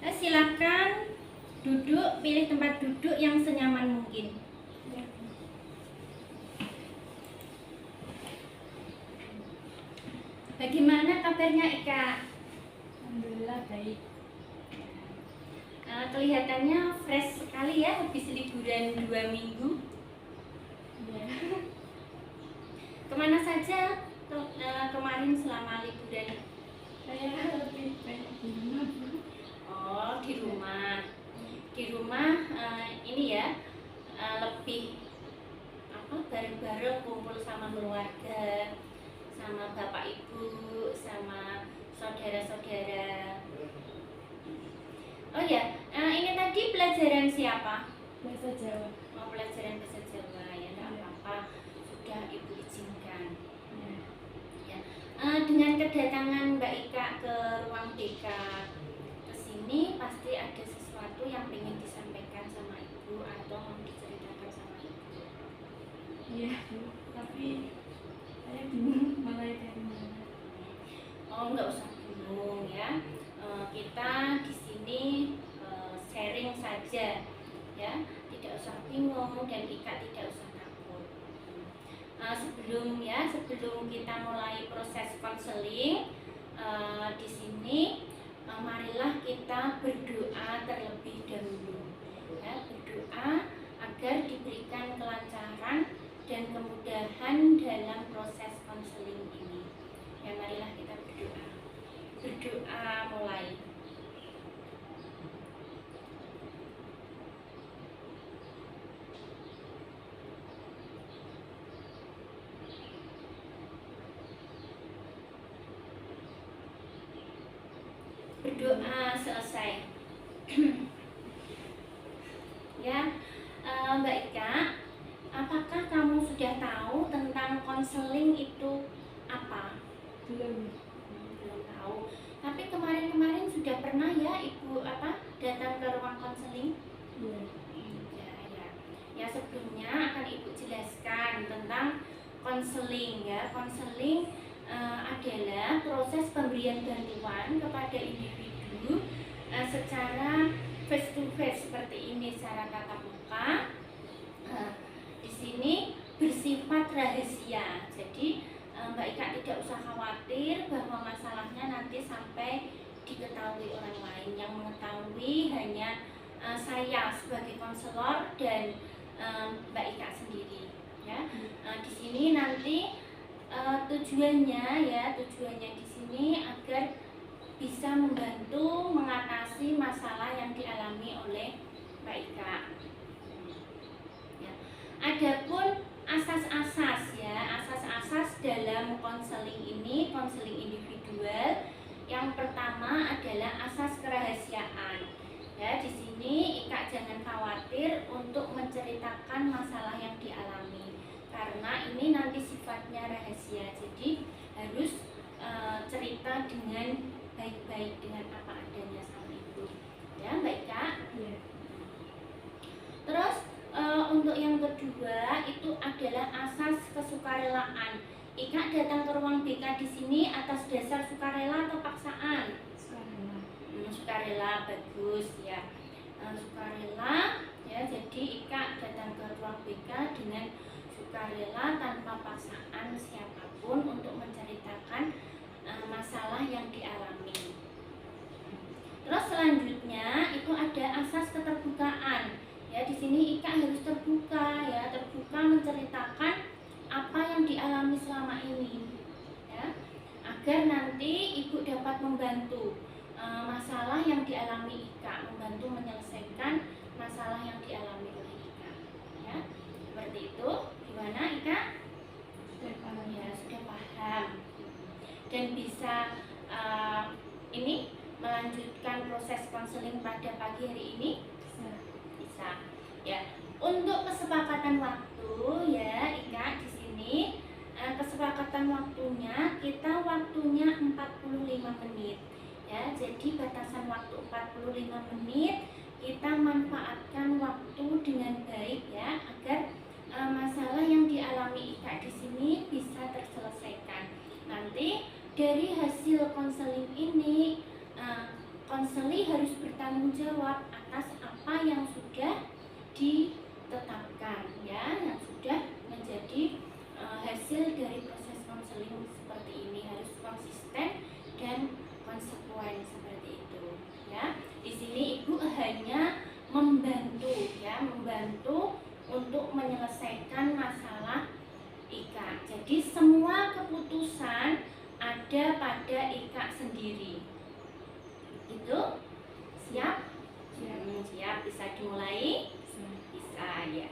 Silakan duduk, pilih tempat duduk yang senyaman mungkin. Bagaimana kabarnya Ika? Alhamdulillah baik. Kelihatannya fresh sekali ya habis liburan 2 minggu. Ya. Kemana saja kemarin selama liburan? Saya lebih baik di rumah. Oh, di rumah. Di rumah ini ya lebih bareng-bareng kumpul sama keluarga, sama bapak ibu, sama saudara-saudara. Oh ya, ini tadi pelajaran siapa? Bahasa Jawa. Oh, pelajaran bahasa Jawa ya, tidak apa-apa, sudah ibu izinkan. Ya. Dengan kedatangan Mbak Ika ke ruang BK ke sini, pasti ada sesuatu yang ingin disampaikan sama ibu atau mau diceritakan sama ibu. Iya, tapi saya bingung mulai dari mana. Oh, nggak usah bingung ya. Kita di sini sharing saja ya, tidak usah bingung dan Ika tidak usah takut. Sebelum kita mulai proses konseling di sini, marilah kita berdoa terlebih dahulu ya, berdoa agar diberikan kelancaran dan kemudahan dalam proses konseling ini ya. Marilah kita berdoa mulai. Berdoa selesai. Ya, Mbak Ika, apakah kamu sudah tahu tentang konseling itu apa? Belum. Belum tahu. Tapi kemarin sudah pernah ya ibu datang ke ruang konseling? Iya. Ya, sebelumnya akan ibu jelaskan tentang konseling ya. Konseling adalah proses pemberian bantuan kepada individu secara face to face seperti ini, secara tatap muka. Di sini bersifat rahasia. Jadi Mbak Ika tidak usah khawatir bahwa masalahnya nanti sampai diketahui orang lain. Yang mengetahui hanya saya sebagai konselor dan Mbak Ika sendiri ya. Di sini nanti tujuannya di sini agar bisa membantu mengatasi masalah yang dialami oleh Mbak Ika. Ya. Adapun asas-asas dalam konseling ini, konseling individual, yang pertama adalah asas kerahasiaan. Ya, di sini Ika jangan khawatir untuk menceritakan masalah yang dialami, karena ini nanti sifatnya rahasia. Jadi harus cerita dengan baik-baik, dengan apa adanya sama ibu. Ya, Mbak Ika. Iya. Terus untuk yang kedua itu adalah asas kesukarelaan. Ika datang ke ruang BK di sini atas dasar sukarela atau paksaan? Sukarela. Sukarela, bagus ya. Sukarela ya, jadi Ika datang ke ruang BK dengan sukarela tanpa paksaan siapapun untuk menceritakan masalah yang dialami. Terus selanjutnya itu ada asas keterbukaan. Ya, di sini Ika harus terbuka ya, terbuka menceritakan apa yang dialami selama ini ya, agar nanti ibu dapat membantu masalah yang dialami Ika, membantu menyelesaikan masalah yang dialami oleh Ika ya. Seperti itu. Gimana Ika? Sudah paham. Ya, sudah paham dan bisa ini melanjutkan proses konseling pada pagi hari ini? Bisa ya. Untuk kesepakatan waktu ya Ika, di sini kesepakatan waktunya kita waktunya 45 menit ya. Jadi batasan waktu 45 menit, kita manfaatkan waktu dengan baik ya, agar masalah yang dialami Ika di sini bisa terselesaikan. Nanti dari hasil konseling ini konseli harus bertanggung jawab atas apa yang sudah ditetapkan, ya, yang sudah menjadi hasil dari proses konseling seperti ini. Harus konsisten dan konsekuen seperti itu, ya. Di sini ibu hanya membantu, ya, membantu untuk menyelesaikan masalah Ika. Jadi semua keputusan ada pada Ika sendiri. Itu siap? Siap, bisa dimulai? Bisa, ya.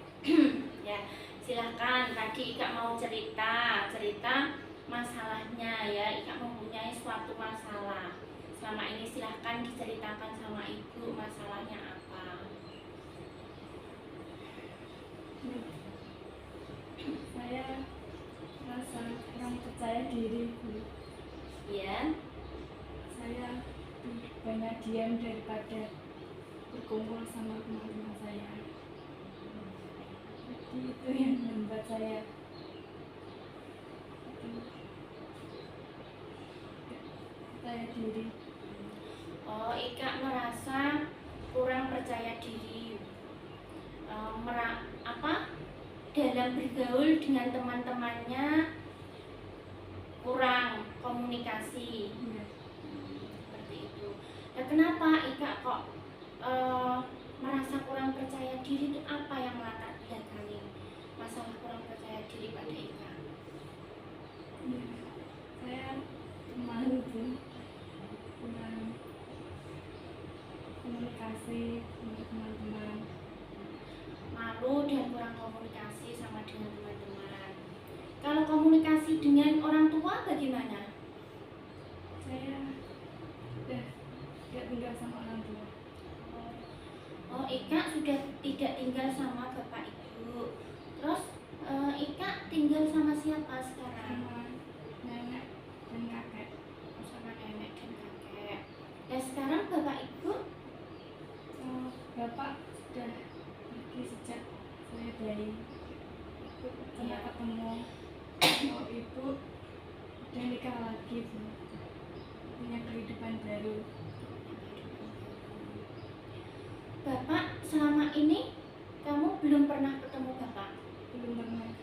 Ya, silahkan. Tadi Ika mau cerita masalahnya, ya. Ika mempunyai suatu masalah. Selama ini silahkan diceritakan sama ibu masalahnya apa. Saya merasa kurang percaya diri, Bu. Ya. Saya lebih banyak diam daripada berkumpul sama teman-teman saya. Jadi itu yang membuat saya percaya diri. Oh, Ika merasa kurang percaya diri. Dalam bergaul dengan teman-temannya kurang komunikasi. Iya. Seperti itu. Dan kenapa Ika kok merasa kurang percaya diri? Itu apa yang melatar belakangi masalah kurang percaya diri pada Ika? Iya. Saya malu, Bu. Kurang komunikasi dengan teman-teman. Malu dan kurang komunikasi sama dengan teman-teman. Kalau komunikasi dengan orang tua bagaimana? Saya udah tidak tinggal sama orang tua. Oh, Ika sudah tidak tinggal sama bapak ibu. Terus Ika tinggal sama siapa sekarang? Sama nenek dan kakek. Sama nenek dan kakek. Dan sekarang bapak ibu? Bapak sudah pergi sejak saya bayi. Ibu pernah ketemu. Kalau ibu udah nikah lagi, Bu. Punya kehidupan baru. Bapak selama ini kamu belum pernah ketemu bapak? Belum pernah.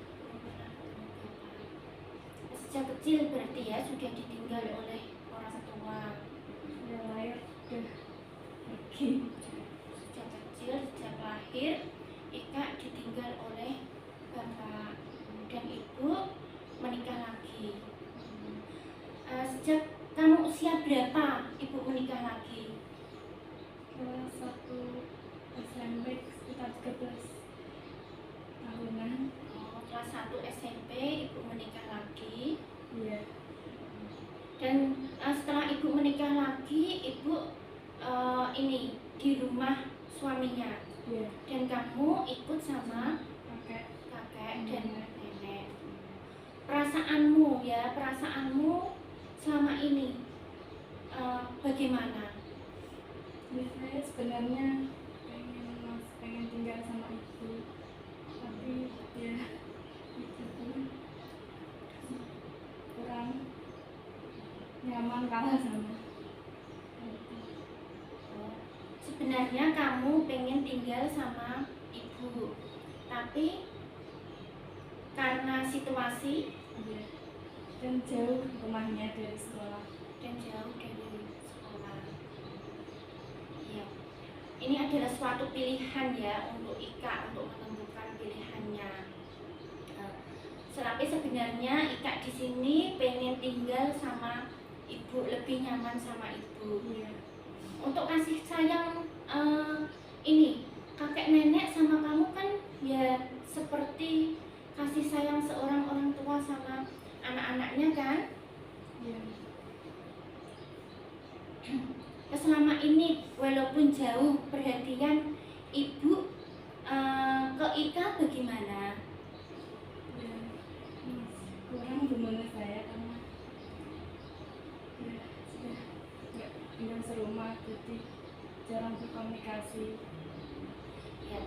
Sejak kecil berarti ya sudah ditinggal oleh orang tua. Saya lahir udah pergi. Sejak kecil, sejak lahir Ika ditinggal oleh bapak dan ibu menikah lagi. Sejak kamu usia berapa ibu menikah lagi? Kelas 1 SMP sekitar 13 tahunan. Kelas 1 SMP ibu menikah lagi. Iya. Dan setelah ibu menikah lagi, ibu ini di rumah suaminya. Iya. Dan kamu ikut sama Kakek. kakek dan nenek. Perasaanmu selama ini bagaimana? Ya, saya sebenarnya pengen tinggal sama ibu, tapi ya itu pun kurang nyaman kalah sama. Sebenarnya kamu pengen tinggal sama ibu, tapi karena situasi Iya. Dan jauh rumahnya dari sekolah. dan jauh dari sekolah. Ya. Ini adalah suatu pilihan ya untuk Ika untuk menentukan pilihannya. Tapi sebenarnya Ika di sini pengen tinggal sama ibu, lebih nyaman sama ibu. Iya. Untuk kasih sayang ini kakek nenek sama kamu kan ya seperti kasih sayang seorang orang tua sama anak-anaknya kan. Iya. Selama ini walaupun jauh perhatian ibu ke Ika bagaimana? Ya, kurang gimana saya karena ya sudah nggak tinggal serumah jadi jarang berkomunikasi. Ya,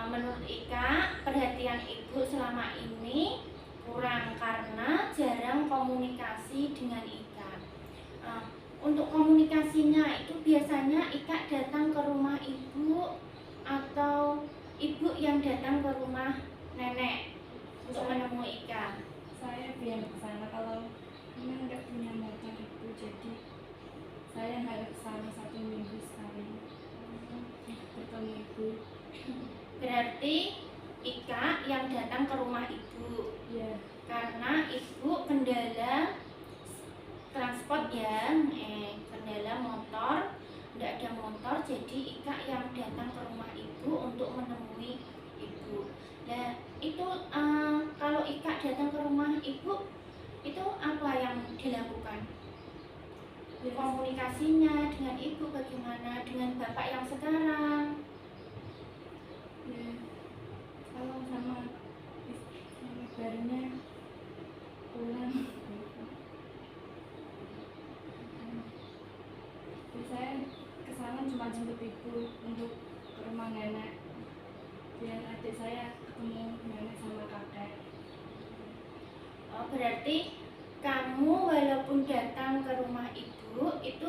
menurut Ika perhatian ibu selama ini kurang karena jarang komunikasi dengan Ika. untuk komunikasinya itu biasanya Ika datang ke rumah ibu atau ibu yang datang ke rumah nenek untuk menemui Ika? Saya biar ke sana kalau memang nggak punya motor itu, jadi saya harus ke sana 1 minggu sekali bertemu ibu. Berarti Ika yang datang ke rumah ibu. Ya, Karena ibu kendala transport ya, kendala motor, tidak ada motor, jadi Ika yang datang ke rumah ibu untuk menemui ibu. Nah itu kalau Ika datang ke rumah ibu itu apa yang dilakukan? ya, Komunikasinya dengan ibu bagaimana, dengan bapak yang sekarang? ya. Kalau sama barunya pulang. Jadi saya ke sana cuma jemput ibu untuk ke rumah nenek, biar adik saya ketemu nenek sama kakek. Oh, berarti kamu walaupun datang ke rumah ibu itu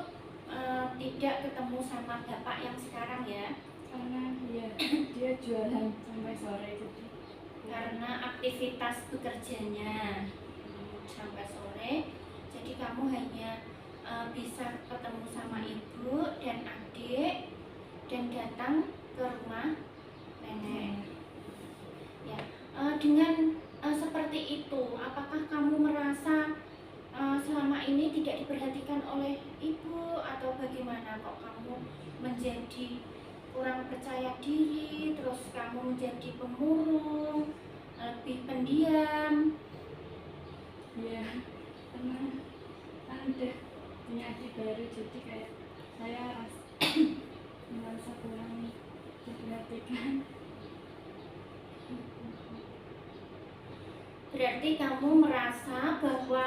tidak ketemu sama bapak yang sekarang ya? Karena ya dia jualan sampai sore, jadi Karena aktivitas bekerjanya sampai sore, jadi kamu hanya bisa ketemu sama ibu dan adik dan datang ke rumah nenek. Ya, dengan seperti itu, apakah kamu merasa selama ini tidak diperhatikan oleh ibu atau bagaimana? Kok kamu menjadi kurang percaya diri, terus kamu menjadi pemurung, lebih pendiam? ya karena kan udah punya adik baru, jadi kayak saya merasa kurang diperhatikan. Berarti kamu merasa bahwa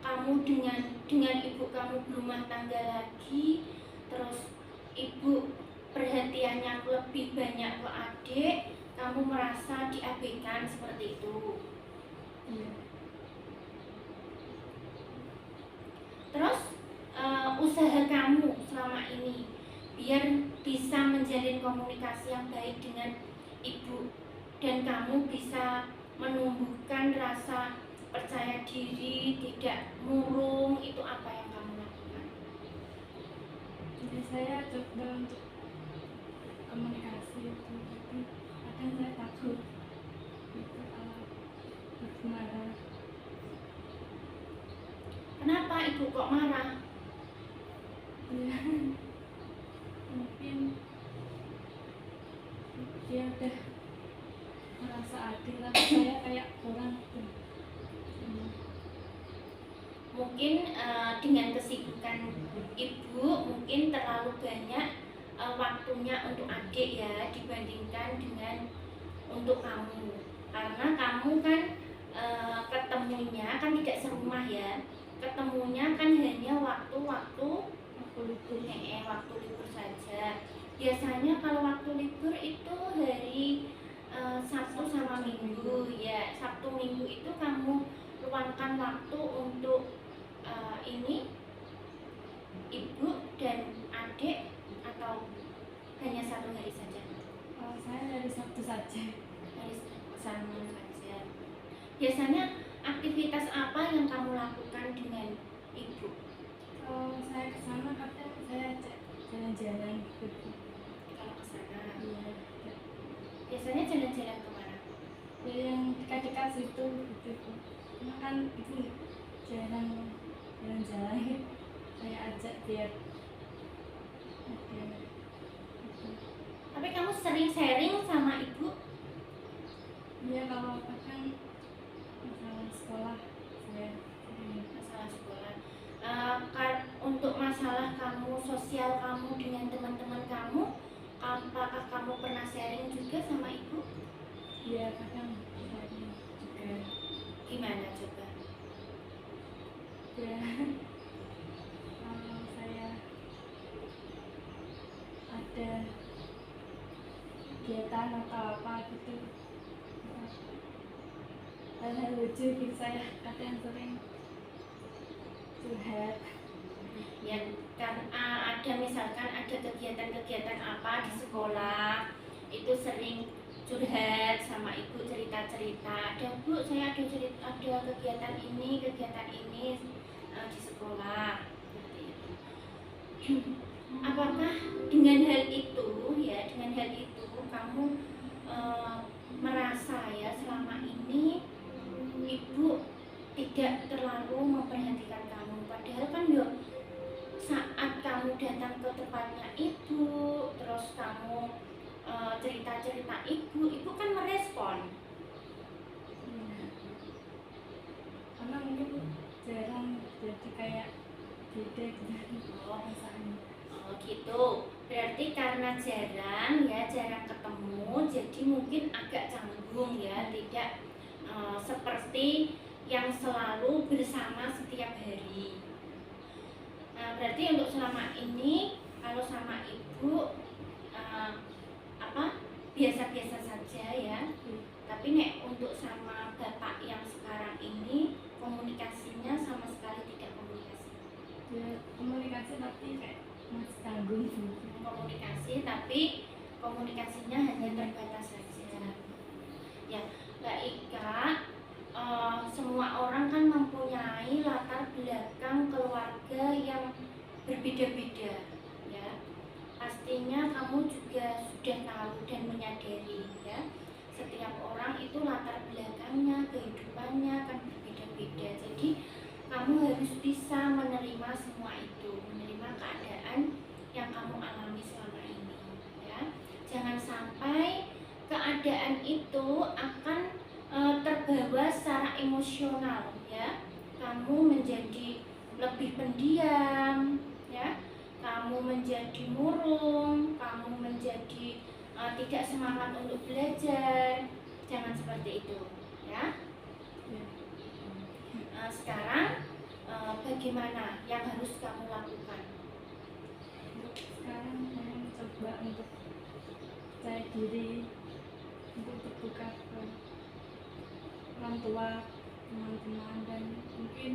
kamu dengan ibu kamu berumah tangga lagi, terus ibu perhatiannya lebih banyak ke adik, kamu merasa diabaikan seperti itu. Iya. Terus usaha kamu selama ini biar bisa menjalin komunikasi yang baik dengan ibu dan kamu bisa menumbuhkan rasa percaya diri, tidak murung, itu apa yang kamu lakukan? Jadi saya coba untuk komunikasi itu, tapi kadang saya takut itu kalau ibu marah. Kenapa ibu kok marah? Ya mungkin dia udah merasa adil, tapi saya kayak kurang tuh. Mungkin dengan kesibukan ibu mungkin terlalu banyak waktunya untuk adik ya dibandingkan dengan untuk kamu, karena kamu kan ketemunya kan tidak serumah ya, ketemunya kan hanya waktu-waktu waktu libur saja. Biasanya kalau waktu libur itu hari Sabtu sama Minggu ya. Sabtu Minggu itu kamu luangkan waktu untuk ini ibu dan adik atau hanya satu hari saja? Kalau saya dari Sabtu saja. Hari sama saja. Biasanya aktivitas apa yang kamu lakukan dengan ibu? Kalau saya ke sana kadang saya ajak jalan-jalan gitu. Kalau ke sana, Iya. biasanya jalan-jalan kemana? Ya yang dekat-dekat situ gitu. Cuma kan ibu jarang jalan-jalan, saya ajak biar ada gitu. Tapi kamu sering sharing sama ibu? Iya, kalau kadang masalah sekolah saya sering. Masalah sekolah. Untuk masalah kamu, sosial kamu dengan teman-teman kamu, apakah kamu pernah sharing juga sama ibu? Iya, kadang sharing juga. Gimana coba? Ya kalau saya ada kegiatan atau apa gitu, hal-hal lucu gitu, saya kadang sering curhat. Ya kan ada misalkan ada kegiatan-kegiatan apa di sekolah itu sering curhat sama ibu, cerita-cerita, ada bu saya ada kegiatan ini di sekolah seperti itu. Apakah dengan hal itu ya, dengan hal itu kamu merasa ya selama ini ibu tidak terlalu memperhatikan kamu, padahal kan yo saat kamu datang ke tempatnya ibu, terus kamu cerita-cerita ibu kan merespon. Karena mungkin jarang jadi kayak beda gitu perasaannya. Oh gitu, berarti karena jarang ketemu, jadi mungkin agak canggung ya, tidak seperti yang selalu bersama setiap hari. Nah, berarti untuk selama ini kalau sama ibu biasa-biasa saja ya. Tapi nek untuk sama bapak yang sekarang ini komunikasinya sama sekali tidak komunikasi. Ya komunikasi tapi kayak masih tanggung sih. Komunikasi tapi komunikasinya hanya terbatas saja. Ya, Mbak Ika, semua orang kan mempunyai latar belakang keluarga yang berbeda-beda, ya. Pastinya kamu juga sudah tahu dan menyadari, ya. Setiap orang itu latar belakangnya, kehidupannya kan berbeda-beda. Jadi kamu harus bisa menerima semua itu, menerima keadaan yang kamu alami selama ini, ya. Jangan sampai keadaan itu akan terbawa secara emosional, ya. Kamu menjadi lebih pendiam, ya. Kamu menjadi murung, kamu menjadi tidak semangat untuk belajar. Jangan seperti itu, ya. Sekarang bagaimana yang harus kamu lakukan? Sekarang saya mencoba untuk percaya diri, untuk terbuka ke orang tua, teman-teman, dan mungkin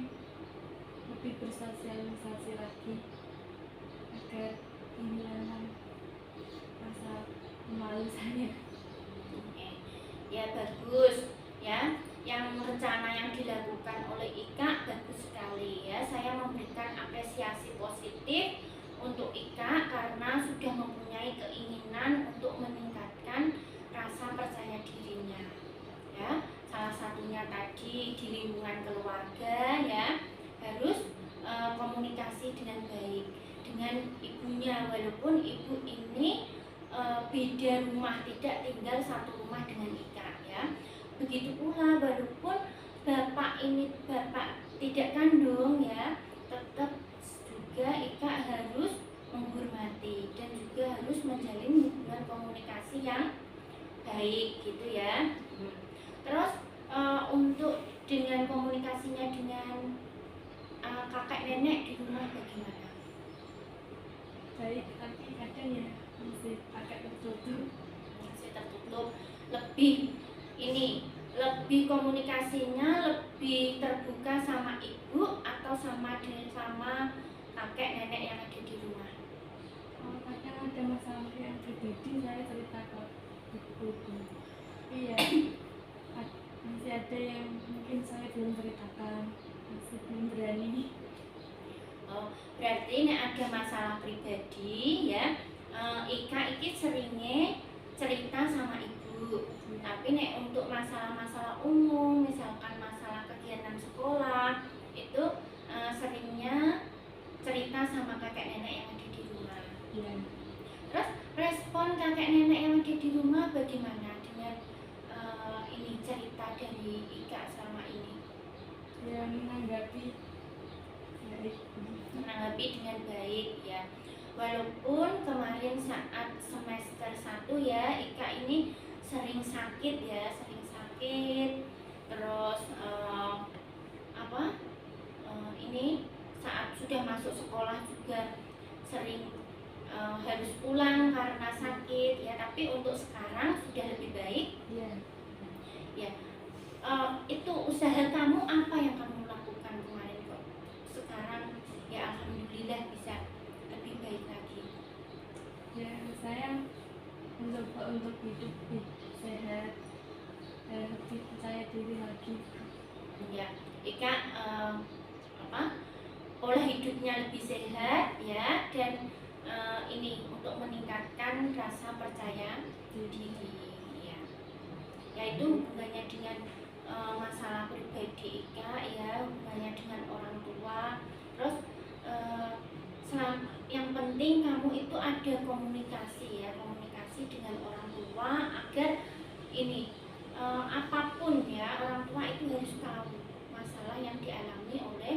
lebih bersosialisasi lagi agar menghilangkan rasa malu saya. Ya bagus, ya. Yang rencana yang dilakukan oleh Ika bagus sekali, ya. Saya memberikan apresiasi positif untuk Ika karena sudah mempunyai keinginan untuk meningkatkan rasa percaya dirinya, ya. Salah satunya tadi di lingkungan keluarga, ya, harus komunikasi dengan baik dengan ibunya, walaupun ibu ini beda rumah, tidak tinggal satu rumah dengan Ika, ya. Begitu pula walaupun bapak tidak kandung, ya, tetap juga Ika harus menghormati dan juga harus menjalin hubungan komunikasi yang baik gitu, ya. Terus untuk dengan komunikasinya dengan kakek nenek di rumah bagaimana? Baik, tapi kadang ya masih agak tertutup. Masih tertutup. Lebih komunikasinya lebih terbuka sama ibu atau sama kakek nenek yang ada di rumah? Kadang ada masalah yang pribadi saya cerita ke ibu. Tapi ya masih ada yang mungkin saya belum ceritakan, masih belum berani. Oh, berarti ini ada masalah pribadi, ya. Ika iki seringnya cerita sama ibu. Tapi nek untuk masalah-masalah umum, misalkan masalah kegiatan sekolah, itu seringnya cerita sama kakek nenek yang ada di rumah. Ya. Terus respon kakek nenek yang ada di rumah bagaimana dengan ini cerita dari Ika selama ini? Ya menanggapi baik. Menanggapi dengan baik, ya. Walaupun kemarin saat semester 1 ya Ika ini sering sakit, ya, terus ini saat sudah masuk sekolah juga sering harus pulang karena sakit, ya. Tapi untuk sekarang sudah lebih baik, Ya. ya. Itu usaha kamu apa yang kamu lakukan kemarin kok sekarang ya alhamdulillah bisa baik lagi? Ya, saya mencoba untuk hidup sehat dan lebih percaya diri lagi. Ya, Ika pola hidupnya lebih sehat ya, dan ini untuk meningkatkan rasa percaya diri ya. Yaitu hubungannya dengan masalah pribadi Ika ya, hubungannya dengan orang tua. Terus yang penting kamu itu ada komunikasi ya, komunikasi dengan orang tua agar ini apapun ya, orang tua itu harus tahu masalah yang dialami oleh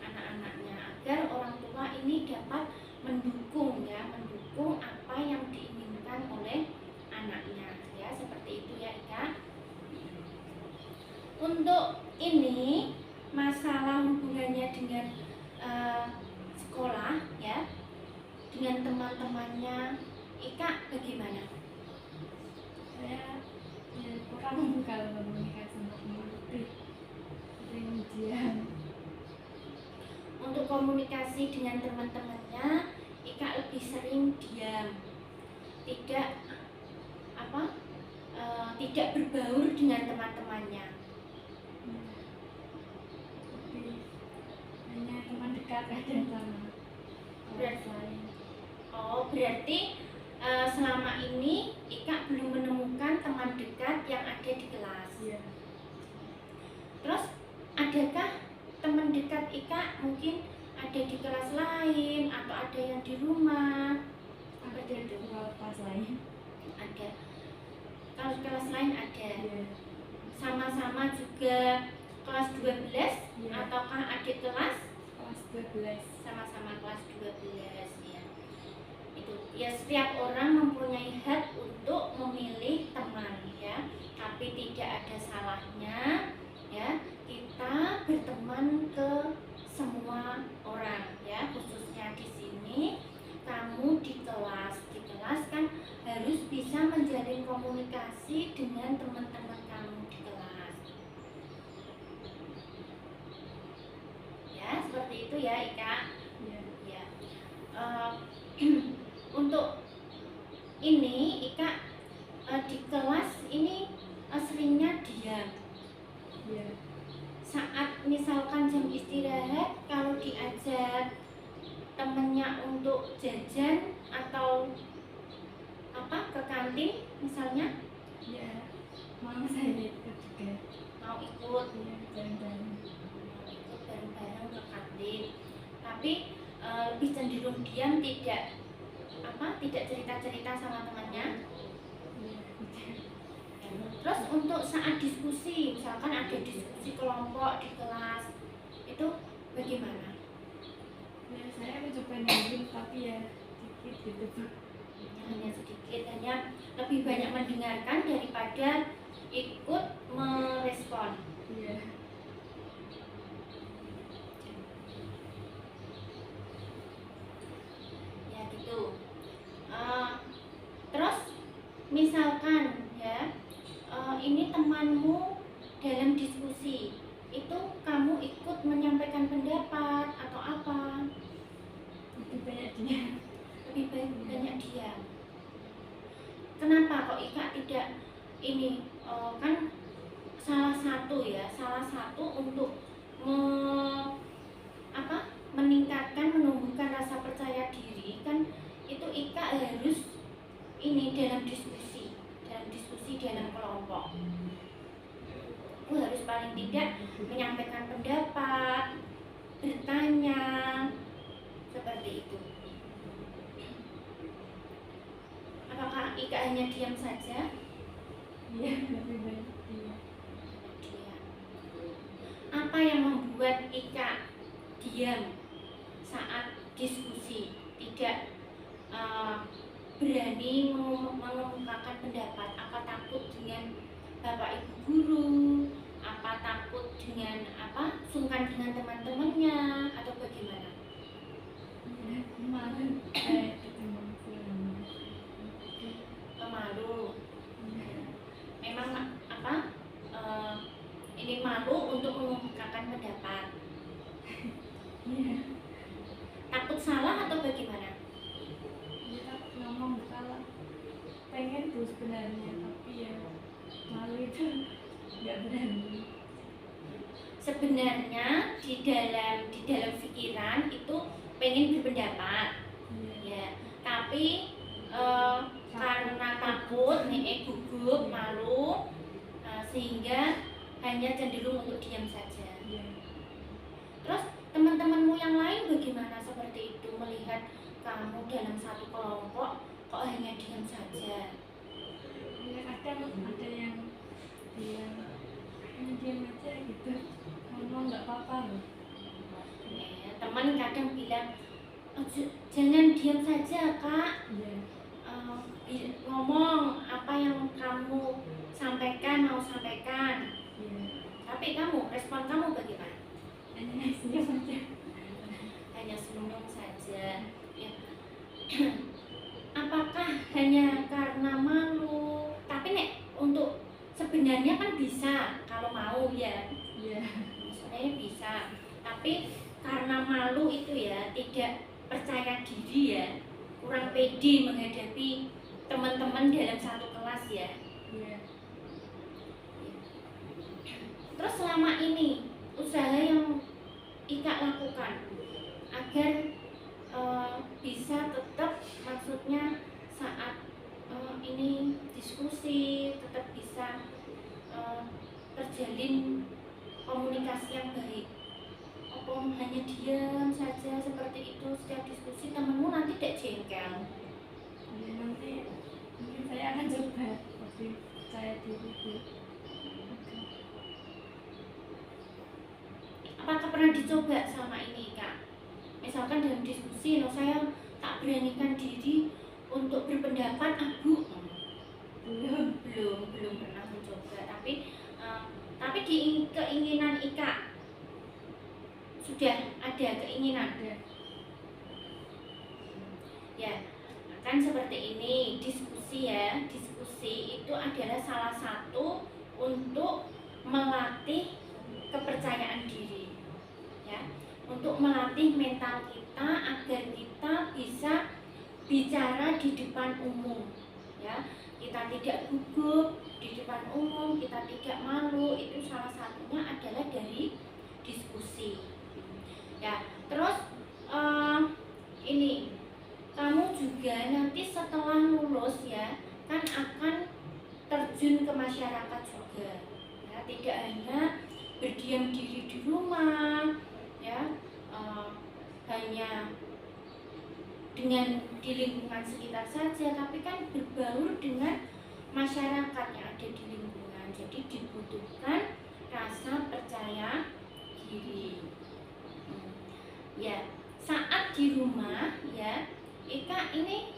anak-anaknya, agar orang tua ini dapat mendukung ya, mendukung apa yang diinginkan oleh anaknya ya, seperti itu ya Ika. Untuk ini masalah hubungannya dengan sekolah ya, dengan teman-temannya Ika bagaimana? Saya ya kurang kalau komunikasi sama teman, sering ujian. Untuk komunikasi dengan teman-temannya Ika lebih sering diam, tidak berbaur dengan teman-temannya. Tapi hanya teman dekat aja sama kelas lain. Berarti selama ini Ika belum menemukan teman dekat yang ada di kelas. Iya. Terus adakah teman dekat Ika mungkin ada di kelas lain atau ada yang di rumah? Ada di kelas lain. Ada. Kalau kelas lain ada. Iya. Sama-sama juga kelas 12 Iya. ataukah adik kelas? Kelas 12. Sama-sama kelas 12 ya. Itu ya, setiap orang mempunyai hak untuk memilih teman ya, tapi tidak ada salahnya ya kita berteman ke semua orang ya, khususnya di sini kamu di kelas kan harus bisa menjalin komunikasi dengan teman-teman kamu di kelas ya, seperti itu ya Ika. Iya. Ya. Untuk ini Ika di kelas ini seringnya diam. Iya. Saat misalkan jam istirahat, kalau diajak temennya untuk jajan atau ke kantin misalnya, Iya. Mau saya ikut juga. mau ikut Iya, jalan-jalan. bareng-bareng ke kantin, tapi lebih cenderung diam, tidak cerita-cerita sama temannya. Iya. Terus untuk saat diskusi, misalkan ada diskusi kelompok di kelas, itu bagaimana? Ya, saya mencoba dengerin tapi ya sedikit gitu. Hanya sedikit, hanya lebih banyak mendengarkan daripada ikut merespon. Iya. Ya gitu. Terus misalkan ya ini temanmu dalam diskusi itu kamu ikut menyampaikan pendapat atau apa? Lebih banyak dia. Lebih banyak diam. Kenapa kok Ika tidak ini kan salah satu untuk meningkatkan, menumbuhkan rasa percaya diri kan itu Ika harus ini dalam diskusi dalam kelompok. Aku harus paling tidak menyampaikan pendapat, bertanya, seperti itu. Apakah Ika hanya diam saja? Iya, lebih banyak dia. Diam. Apa yang membuat Ika diam saat diskusi, tidak berani mengemukakan pendapat? Apa takut dengan bapak ibu guru? Apa takut dengan sungkan dengan teman-temannya atau bagaimana? Iya, kemarin saya ketemu filmnya. Pemalu. Iya. Memang ini malu untuk mengemukakan pendapat. Iya. Takut salah atau bagaimana? sebenarnya, tapi ya malu itu nggak berani. Sebenarnya di dalam pikiran itu pengen berpendapat, Iya. ya, tapi karena takut nih, gugup, malu, sehingga hanya cenderung untuk diam saja. Iya. Terus teman-temanmu yang lain bagaimana seperti itu, melihat kamu dalam satu kelompok kok hanya diam saja? Ya kadang ada yang bilang diam aja gitu, ngomong nggak apa-apa loh. Ya, teman kadang bilang, "Oh, jangan diam saja kak, Iya. ngomong apa yang kamu sampaikan, mau sampaikan." Iya. Tapi respon kamu bagaimana? Hanya senyum aja. Hanya senyum saja, ya. Apakah hanya karena malu? Tapi nek untuk sebenarnya kan bisa kalau mau, ya. Iya. Sebenarnya bisa, tapi karena malu itu ya, tidak percaya diri ya, kurang pede menghadapi teman-teman dalam satu kelas ya. Iya. Terus selama ini usaha yang Ika lakukan agar bisa tetap, maksudnya saat ini diskusi tetap bisa terjalin komunikasi yang baik. Apa hanya diam saja seperti itu setiap diskusi, temenmu nanti tidak jengkel? Ya, nanti mungkin saya akan coba lebih percaya diri itu. Apakah pernah dicoba selama ini Kak? Misalkan dalam diskusi, saya tak beranikan diri untuk berpendapat, Bu. Belum pernah mencoba. Tapi di keinginan Ika sudah ada keinginan. Ada. Ya, kan seperti ini diskusi ya. Diskusi itu adalah salah satu untuk melatih kepercayaan diri, ya, untuk melatih mental kita agar kita bisa bicara di depan umum, ya. Kita tidak gugup di depan umum, kita tidak malu. Itu salah satunya adalah dari diskusi, ya. Terus ini kamu juga nanti setelah lulus ya kan akan terjun ke masyarakat juga, ya. Tidak hanya berdiam diri di rumah, ya, hanya dengan di lingkungan sekitar saja, tapi kan berbaur dengan masyarakat yang ada di lingkungan. Jadi dibutuhkan rasa percaya diri. Ya, saat di rumah ya, Ika ini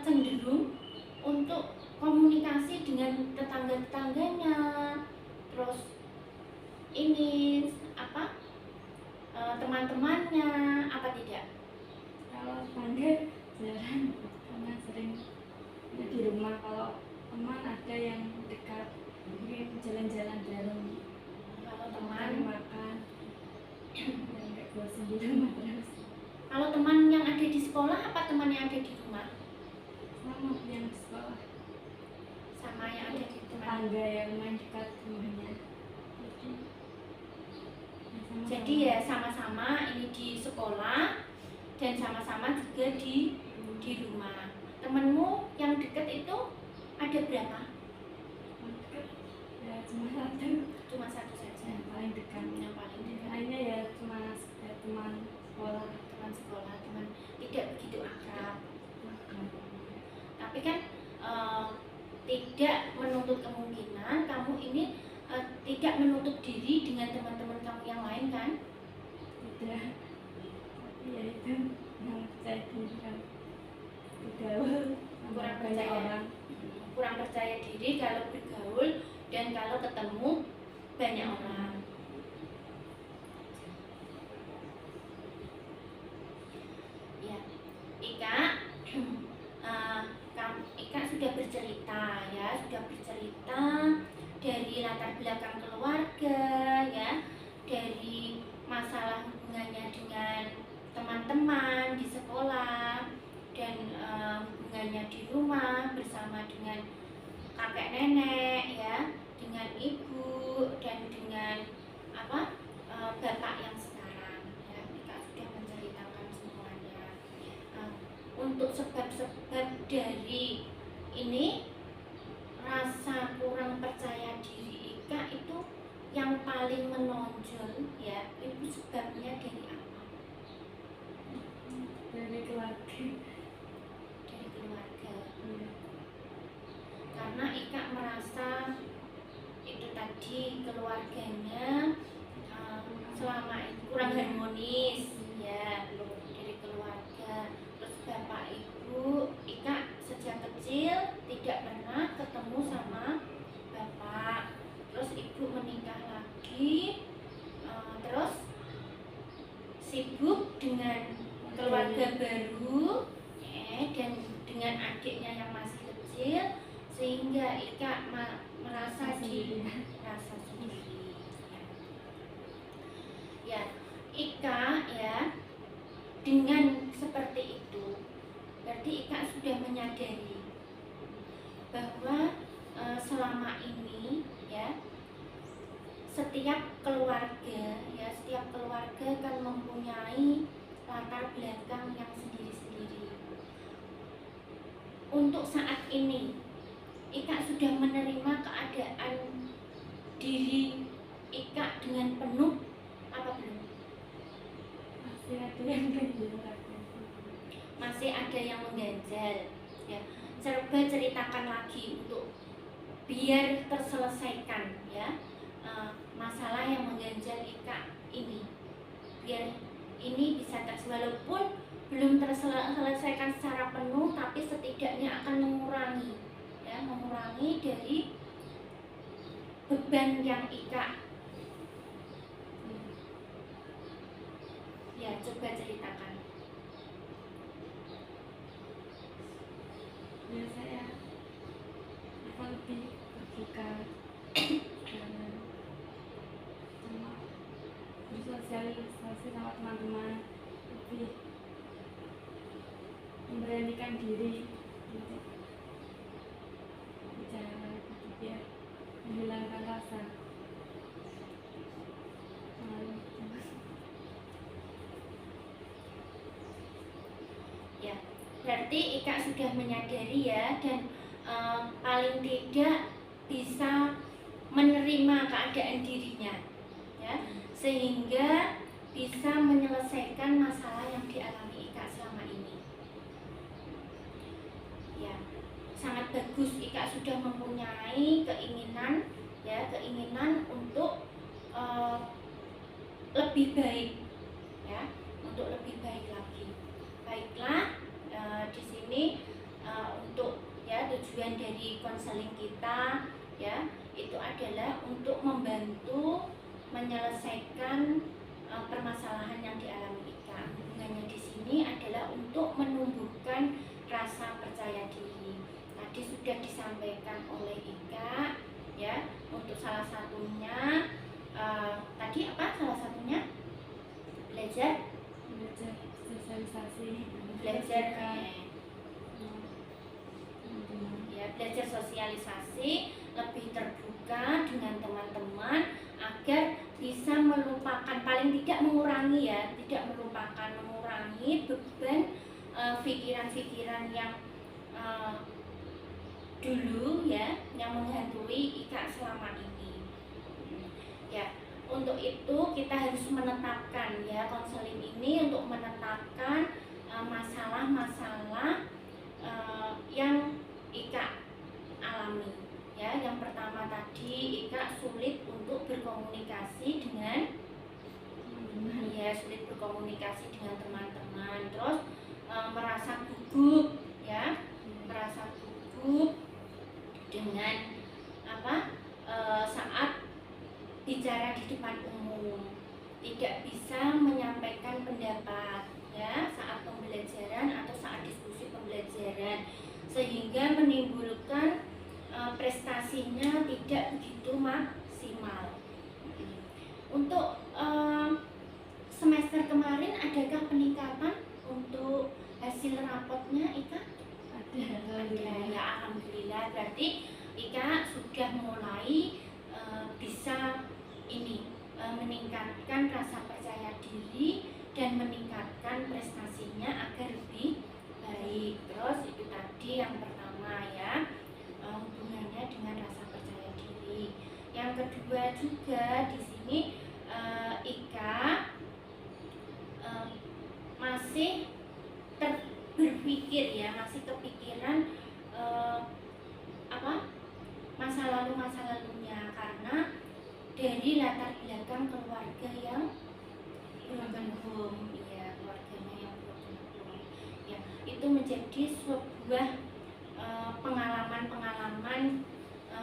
cenderung untuk komunikasi dengan tetangga-tetangganya, terus ini teman-temannya, apa tidak? Kalau tetangga jarang, karena sering di rumah. Kalau teman ada yang dekat, mungkin jalan-jalan bareng, Kalau teman teman, makan, dan nggak bosan di rumah terus. kalau teman yang ada di sekolah apa teman yang ada di rumah? Sama yang di sekolah, Sama yang ada di teman. tetangga yang main dekat rumahnya. Jadi ya sama-sama ini di sekolah dan sama-sama juga di rumah. Temenmu yang deket itu ada berapa? dekat ya cuma satu, Cuma satu saja. yang paling dekat. Yang paling dekat. Lainnya ya cuma teman sekolah. Teman sekolah, teman tidak begitu akrab. Tapi kan tidak menutup kemungkinan kamu ini tidak menutup diri dengan teman-teman kamu yang lain kan? Tidak, tapi ya itu yang percaya diri kan bergaul sama Kurang banyak percaya. orang. Kurang percaya diri kalau bergaul dan kalau ketemu banyak orang. Ya, Ika, Ika sudah bercerita ya, dari latar belakang keluarga ya, dari masalah hubungannya dengan teman-teman di sekolah dan hubungannya di rumah bersama dengan kakek nenek ya, dengan ibu dan dengan bapak yang sekarang ya. Ika sudah menceritakan semuanya. Untuk sebab-sebab dari ini rasa kurang percaya diri Ika itu yang paling menonjol ya, itu sebabnya dari apa? Dari keluarga. Dari keluarga. Iya. Karena Ika merasa itu tadi keluarganya selama ini kurang harmonis ya, dari keluarga. Terus bapak ibu Ika sejak kecil tidak pernah ketemu sama bapak. Terus ibu menikah lagi, terus sibuk dengan keluarga baru dan dengan adiknya yang masih kecil, sehingga Ika merasa dirasa sendiri. Ya, Ika ya, dengan seperti itu berarti Ika sudah menyadari bahwa selama ini ya, setiap keluarga kan mempunyai latar belakang yang sendiri-sendiri. Untuk saat ini Ika sudah menerima keadaan diri Ika dengan penuh apa belum? Masih ada yang kehilangan. Masih ada yang mengganjal ya. Coba ceritakan lagi untuk biar terselesaikan ya, masalah yang mengganjal Ika ini, biar ini bisa walaupun belum terselesaikan secara penuh, tapi setidaknya akan mengurangi dari beban yang Ika. Ya, coba ceritakan. Ya, saya akan lebih terbuka dengan sama bersosialisasi sama teman-teman, lebih memberanikan diri untuk bicara gitu, biar menghilangkan rasa malu. Ya, berarti Ika sudah menyadari ya, dan paling tidak bisa menerima keadaan dirinya ya, sehingga bisa menyelesaikan masalah yang dialami Ika selama ini. Ya, sangat bagus Ika sudah mempunyai keinginan untuk lebih baik ya, untuk lebih baik lagi. Baiklah, di sini untuk ya tujuan dari konseling kita ya, itu adalah untuk membantu menyelesaikan permasalahan yang dialami Ika. Hubungannya di sini adalah untuk menumbuhkan rasa percaya diri. Tadi sudah disampaikan oleh Ika ya, untuk salah satunya tadi apa salah satunya? Belajar sosialisasi, belajar belajar sosialisasi, lebih terbuka dengan teman-teman agar bisa melupakan, paling tidak mengurangi ya, mengurangi beban pikiran-pikiran yang dulu ya, yang menghantui Ika selama ini. Ya, untuk itu kita harus menetapkan ya, konseling ini untuk menetapkan masalah-masalah yang Ika alami ya. Yang pertama tadi Ika sulit untuk berkomunikasi dengan sulit berkomunikasi dengan teman-teman, terus merasa gugup ya, merasa gugup dengan saat bicara di depan umum, tidak bisa menyampaikan pendapat ya saat pembelajaran atau saat diskusi pembelajaran, sehingga menimbulkan prestasinya tidak begitu maksimal. Untuk semester kemarin adakah peningkatan untuk hasil rapotnya Ika? Ada. Ya, alhamdulillah. Berarti Ika sudah mulai bisa meningkatkan rasa percaya diri dan meningkatkan prestasinya agar lebih baik. Terus itu tadi yang pertama ya, hubungannya dengan rasa percaya diri. Yang kedua juga di sini Ika masih berpikir ya, masih kepikiran masa lalunya, karena dari latar belakang keluarga yang broken home, ya keluarganya yang broken home, ya itu menjadi sebuah pengalaman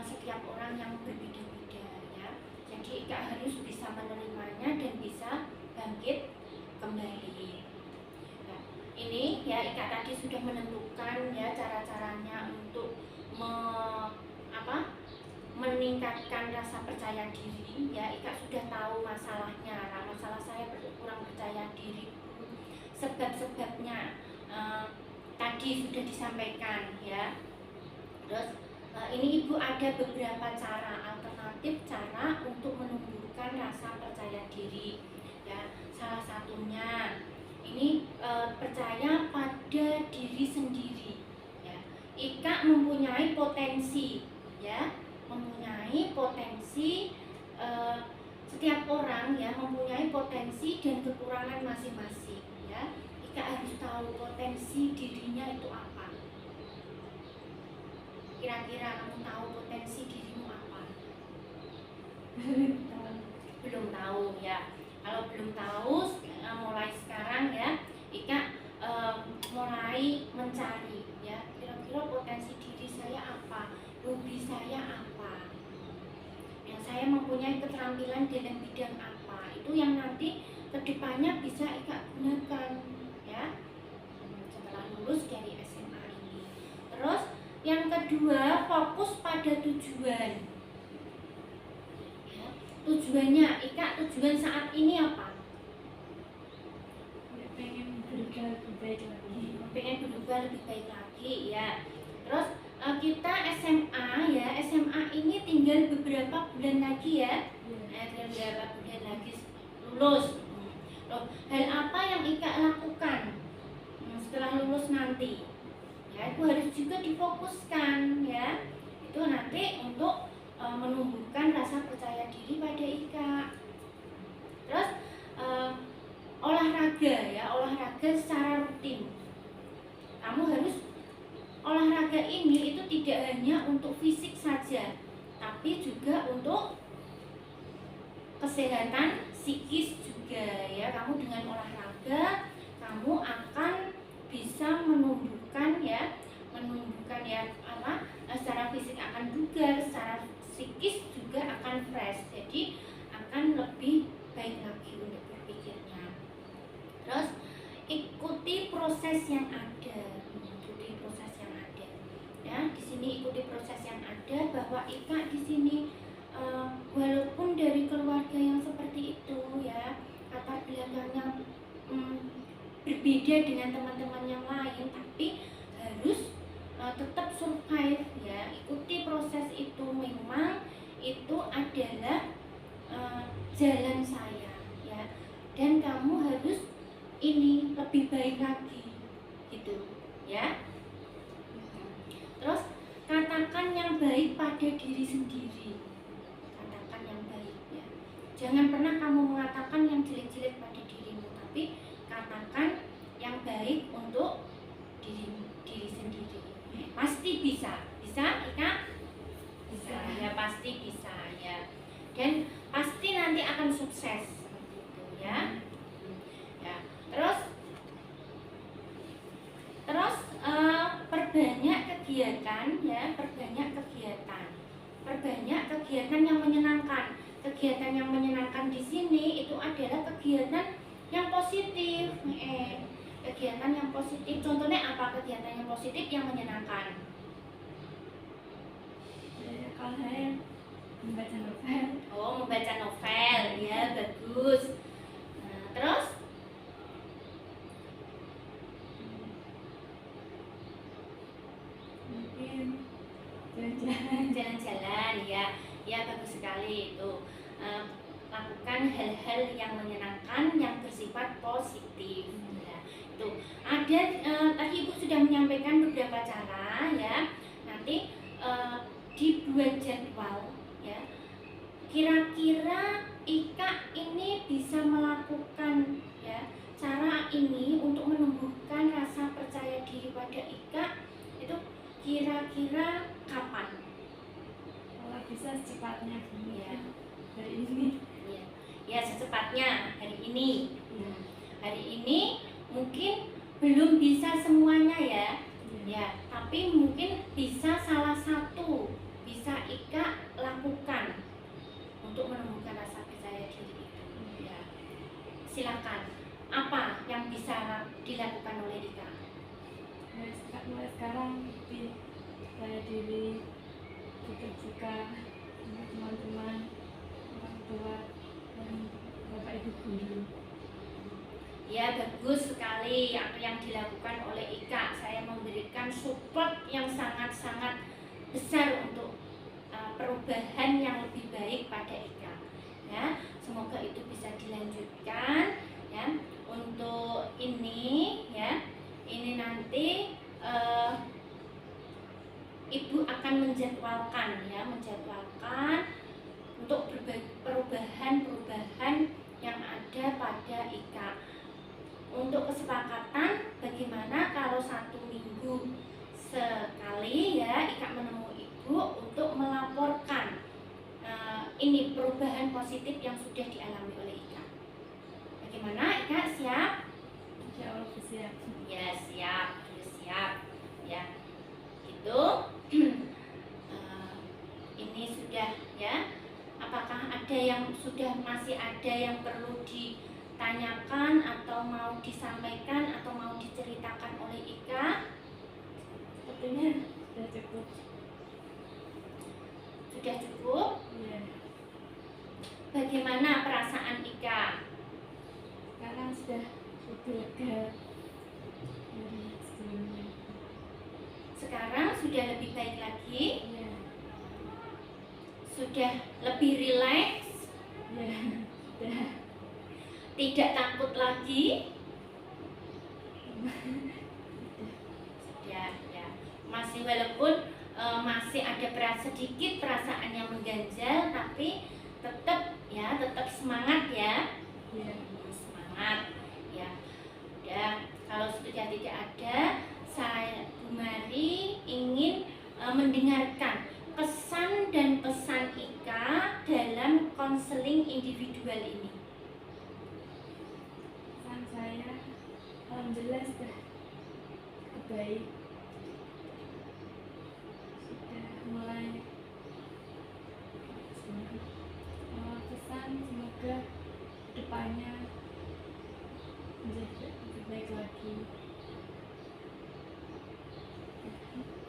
setiap orang yang berbeda-beda ya. Jadi Ika harus bisa menerimanya dan bisa bangkit kembali. Nah, ini ya Ika tadi sudah menentukan ya cara-caranya untuk meningkatkan rasa percaya diri ya. Ika sudah tahu masalahnya. Nah, masalah saya kurang percaya diri, sebab-sebabnya tadi sudah disampaikan ya. Terus ini Ibu ada beberapa cara alternatif cara untuk menumbuhkan rasa percaya diri ya. Salah satunya ini percaya pada diri sendiri ya. Ika mempunyai potensi ya, mempunyai potensi, setiap orang ya mempunyai potensi dan kekurangan masing-masing ya. Ika harus tahu potensi dirinya itu apa. Kira-kira kamu tahu potensi dirimu apa? Belum tahu ya. Kalau belum tahu, mulai sekarang ya Ika mulai mencari ya, kira-kira potensi diri saya apa, hobi saya apa, yang saya mempunyai keterampilan dalam bidang apa, itu yang nanti kedepannya bisa Ika gunakan ya setelah lulus dari SMA ini. Terus yang kedua, fokus pada tujuan ya. Tujuannya Ika, tujuan saat ini apa? Pengen berubah lebih baik lagi. Pengen berubah lebih baik lagi ya. Terus kita SMA ya, SMA ini tinggal beberapa bulan lagi ya, tinggal beberapa bulan lagi lulus. Loh, hal apa yang Ika lakukan setelah lulus nanti? Ya, itu harus juga difokuskan ya. Itu nanti untuk menumbuhkan rasa percaya diri pada Ika. Terus olahraga ya, olahraga secara rutin. Kamu harus olahraga ini itu tidak hanya untuk fisik saja, tapi juga untuk kesehatan psikis juga ya. Kamu dengan olahraga kamu akan bisa menumbuhkan ya secara fisik akan bugar, secara psikis juga akan fresh, jadi akan lebih baik lagi untuk berpikirnya. Terus ikuti proses yang ada, ya. Di sini ikuti proses yang ada, bahwa Ika di sini walaupun dari keluarga yang seperti itu ya, latar belakangnya berbeda dengan teman-teman yang lain, tapi harus tetap survive ya. Ikuti proses itu, memang itu adalah jalan saya ya, dan kamu harus ini lebih baik lagi gitu ya. Terus katakan yang baik pada diri sendiri, katakan yang baik ya. Jangan pernah kamu mengatakan yang jelek-jelek pada dirimu, tapi katakan yang baik untuk diri sendiri. Pasti bisa Ika? Bisa ya, pasti bisa ya, dan pasti nanti akan sukses gitu ya. Ya, terus perbanyak kegiatan ya, perbanyak kegiatan yang menyenangkan. Kegiatan yang menyenangkan di sini itu adalah kegiatan yang positif. Kegiatan yang positif, contohnya apa kegiatan yang positif yang menyenangkan? Kalau saya membaca novel. Oh, membaca novel ya, bagus. Nah, terus mungkin jalan jalan-jalan ya. Ya, bagus sekali itu. Lakukan hal-hal yang menyenangkan yang bersifat positif ya. Itu ada tadi Ibu sudah menyampaikan beberapa cara ya. Nanti dibuat jadwal ya. Kira-kira Ika ini bisa melakukan ya cara ini untuk menumbuhkan rasa percaya diri pada Ika itu kira-kira kapan? Kalau bisa secepatnya Ya, dari ini. ya secepatnya hari ini. Ya. Hari ini mungkin belum bisa semuanya ya. Ya, tapi mungkin bisa salah satu bisa Ika lakukan untuk menumbuhkan rasa percaya diri itu. Ya. Silakan. Apa yang bisa dilakukan oleh Ika? Mulai sekarang lebih percaya diri, suka sama teman-teman, orang tua, dan bapak ibu guru. Ya, bagus sekali apa yang dilakukan oleh Ika. Saya memberikan support yang sangat-sangat besar untuk perubahan yang lebih baik pada Ika. Ya, semoga itu bisa dilanjutkan. Ya, untuk ini ya, ini nanti Ibu akan menjadwalkan untuk perubahan-perubahan yang ada pada Ika. Untuk kesepakatan bagaimana kalau 1 minggu sekali ya Ika menemui Ibu untuk melaporkan ini perubahan positif yang sudah dialami oleh Ika. Bagaimana Ika, siap? Insya Allah siap. Ya, siap, siap ya. Gitu. Ini sudah ya. Apakah ada yang masih ada yang perlu ditanyakan atau mau disampaikan atau mau diceritakan oleh Ika? Sepertinya sudah cukup. Sudah cukup? Iya. Bagaimana perasaan Ika? Sekarang sudah lebih lega dari sebelumnya. Sekarang sudah lebih baik lagi? Iya. Sudah lebih rileks? Iya. Sudah. Tidak takut lagi? Ya. Masih walaupun masih ada sedikit perasaan yang mengganjal, tapi tetap semangat ya. Iya. Semangat ya. Udah, kalau sudah tidak ada, saya Bu Mari ingin mendengarkan kesan dan pesan Ika dalam konseling individual ini. Pesan saya, alhamdulillah sudah baik. Sudah mulai pesan semoga depannya menjadi lebih baik lagi.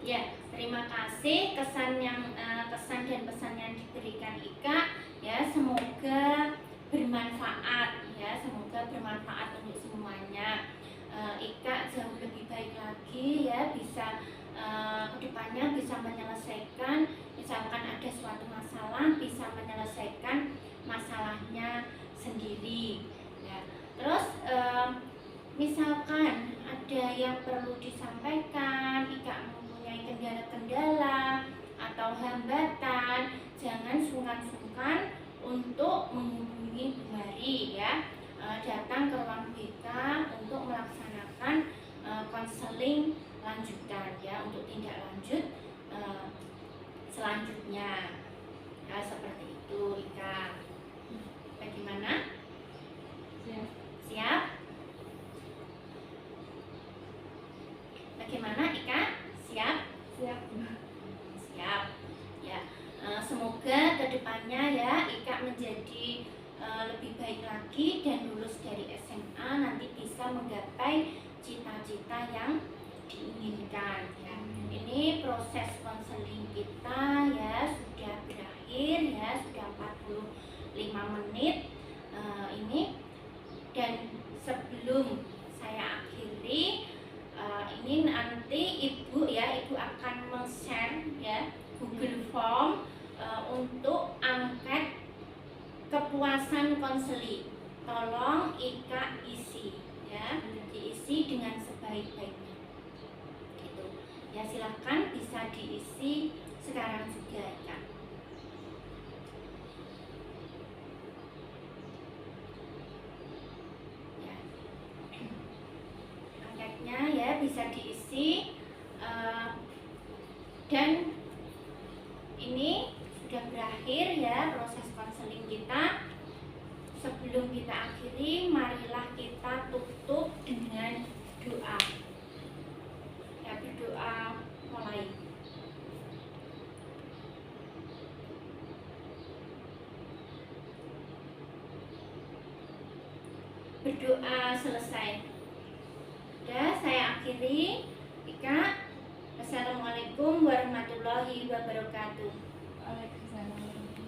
Ya, terima kasih kesan dan pesan yang diberikan Ika ya, semoga bermanfaat ya, semoga bermanfaat untuk semuanya. Ika jauh lebih baik lagi ya, bisa kedepannya bisa menyelesaikan, misalkan ada suatu masalah bisa menyelesaikan masalahnya sendiri ya. Terus misalkan ada yang perlu disampaikan, Ika mempunyai kendala-kendala atau hambatan, jangan sungkan-sungkan untuk menghubungi Bu Mari ya. Datang ke ruang BK untuk melaksanakan konseling lanjutan ya, untuk tindak lanjut selanjutnya ya, seperti itu Ika. Bagaimana? Siap. Siap? Bagaimana Ika? Siap? Siap. Siap ya. Semoga kedepannya ya Ika menjadi lebih baik lagi dan lulus dari SMA, nanti bisa menggapai cita-cita yang diinginkan ya. Ini proses konseling kita ya sudah berakhir ya, sudah 45 menit ini. Dan sebelum saya akhiri ini nanti Ibu akan men-share ya Google bukan konseling. Tolong Ika isi ya, diisi dengan sebaik-baiknya. Gitu. Ya silakan bisa diisi sekarang juga Ika. Ya. Angkatnya ya bisa diisi dan ini sudah berakhir ya proses konseling kita. Sebelum kita akhiri, marilah kita tutup dengan doa. Ya, berdoa mulai. Berdoa selesai. Sudah saya akhiri. Ika, Assalamualaikum warahmatullahi wabarakatuh. Waalaikumsalam.